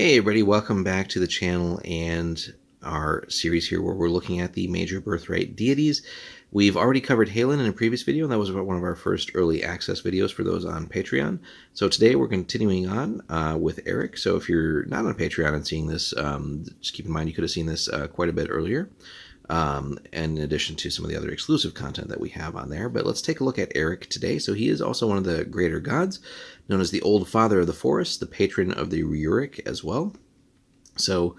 Hey everybody, welcome back to the channel and our series here where we're looking at the major Birthright deities. We've already covered Halen in a previous video, and that was one of our first early access videos for those on Patreon. So today we're continuing on with Erik. So if you're not on Patreon and seeing this, just keep in mind you could have seen this quite a bit earlier, in addition to some of the other exclusive content that we have on there. But let's take a look at Erik today. So he is also one of the greater gods, known as the Old Father of the Forest, the patron of the Rjurik as well. So,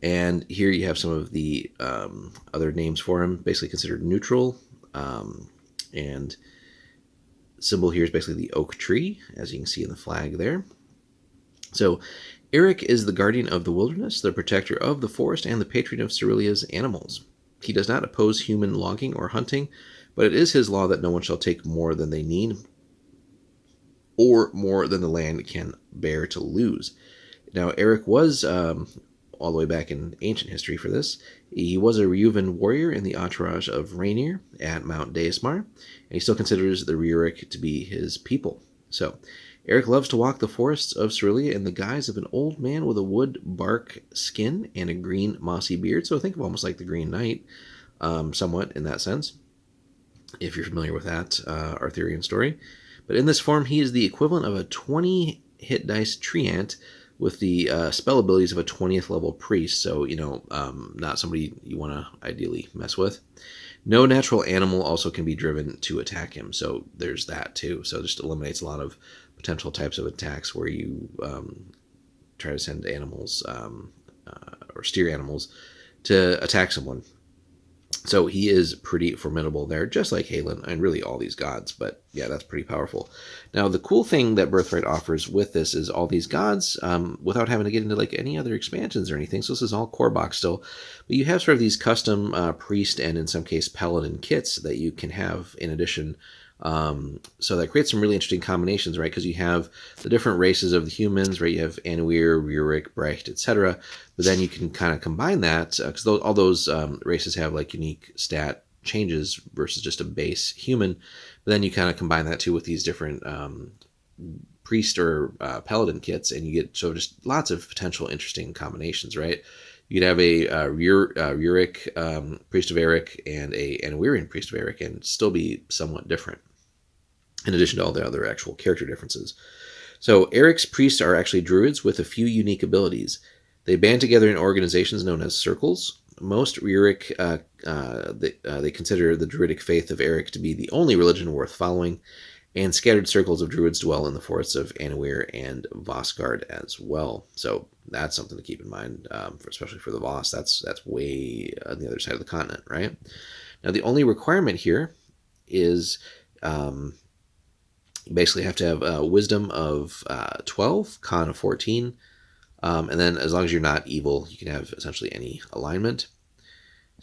and here you have some of the other names for him, basically considered neutral. And symbol here is basically the oak tree, as you can see in the flag there. So Erik is the guardian of the wilderness, the protector of the forest, and the patron of Cerullia's animals. He does not oppose human logging or hunting, but it is his law that no one shall take more than they need, or more than the land can bear to lose. Now, Erik was, all the way back in ancient history for this, he was a Rjuvan warrior in the entourage of Rainier at Mount Deismar, and he still considers the Rjurik to be his people. So, Erik loves to walk the forests of Cerullia in the guise of an old man with a wood bark skin and a green mossy beard. So think of almost like the Green Knight, somewhat in that sense, if you're familiar with that Arthurian story. But in this form, he is the equivalent of a 20 hit dice treant with the spell abilities of a 20th level priest. So, not somebody you want to ideally mess with. No natural animal also can be driven to attack him. So there's that too. So it just eliminates a lot of potential types of attacks where you try to send animals or steer animals to attack someone. So he is pretty formidable there, just like Halen and really all these gods. But yeah, that's pretty powerful. Now, the cool thing that Birthright offers with this is all these gods without having to get into like any other expansions or anything. So this is all core box still. But you have sort of these custom priest and in some case paladin kits that you can have in addition. So that creates some really interesting combinations, right? Because you have the different races of the humans, right? You have Annuir, Rjurik, Brecht, etc. But then you can kind of combine that because all those races have like unique stat changes versus just a base human. But then you kind of combine that too with these different priest or paladin kits, and you get so just lots of potential interesting combinations, right? You could have a Rjurik priest of Erik and a Annuirian priest of Erik, and still be somewhat different, in addition to all the other actual character differences. So Erik's priests are actually druids with a few unique abilities. They band together in organizations known as circles. Most Rjurik, they consider the druidic faith of Erik to be the only religion worth following, and scattered circles of druids dwell in the forests of Annuir and Vosgard as well. So that's something to keep in mind, especially for the Voss. That's way on the other side of the continent, right? Now, the only requirement here is you basically have to have a wisdom of 12, con of 14, and then as long as you're not evil, you can have essentially any alignment.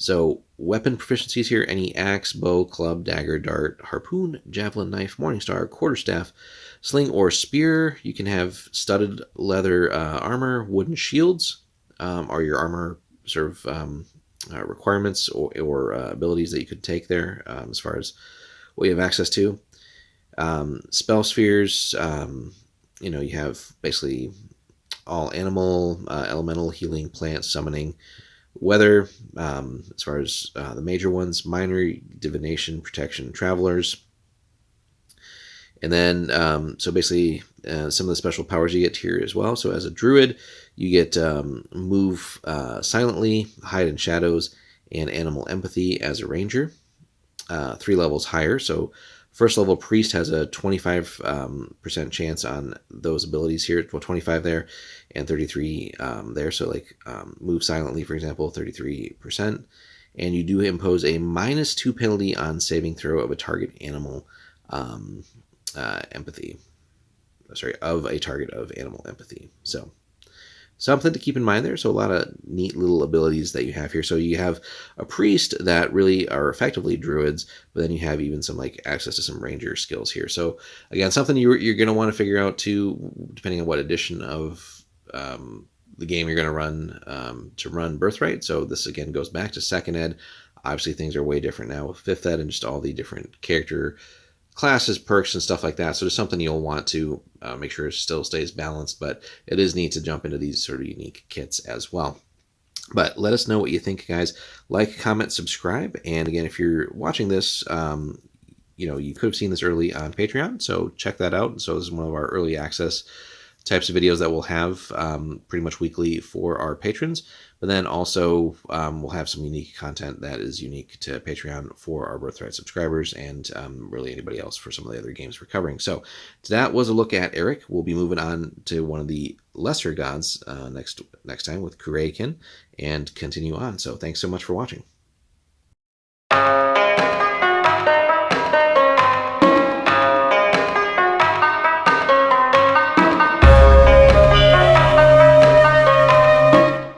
So weapon proficiencies here, any axe, bow, club, dagger, dart, harpoon, javelin, knife, morningstar, quarterstaff, sling, or spear. You can have studded leather armor, wooden shields, are your armor sort of requirements or abilities that you could take there as far as what you have access to. Spell spheres, you have basically all animal, elemental, healing, plant, summoning, weather, as far as the major ones, minor, divination, protection, travelers. And then, so basically, some of the special powers you get here as well. So as a druid, you get move silently, hide in shadows, and animal empathy as a ranger. 3 levels higher. So first level priest has a 25% chance on those abilities here. Well, 25 there and 33 there. So like move silently, for example, 33%. And you do impose a -2 penalty on saving throw of a target animal empathy. Sorry, of a target of animal empathy. So something to keep in mind there. So a lot of neat little abilities that you have here. So you have a priest that really are effectively druids, but then you have even some like access to some ranger skills here. So again, something you're going to want to figure out too, depending on what edition of the game you're going to run Birthright. So this again goes back to 2nd ed. Obviously things are way different now with 5th ed and just all the different character classes, perks, and stuff like that. So there's something you'll want to make sure it still stays balanced, but it is neat to jump into these sort of unique kits as well. But let us know what you think, guys. Like, comment, subscribe. And again, if you're watching this, you could have seen this early on Patreon, so check that out. So this is one of our early access types of videos that we'll have pretty much weekly for our patrons. But then also we'll have some unique content that is unique to Patreon for our Birthright subscribers and really anybody else for some of the other games we're covering. So that was a look at Erik. We'll be moving on to one of the lesser gods next time with Kuraikin and continue on. So thanks so much for watching.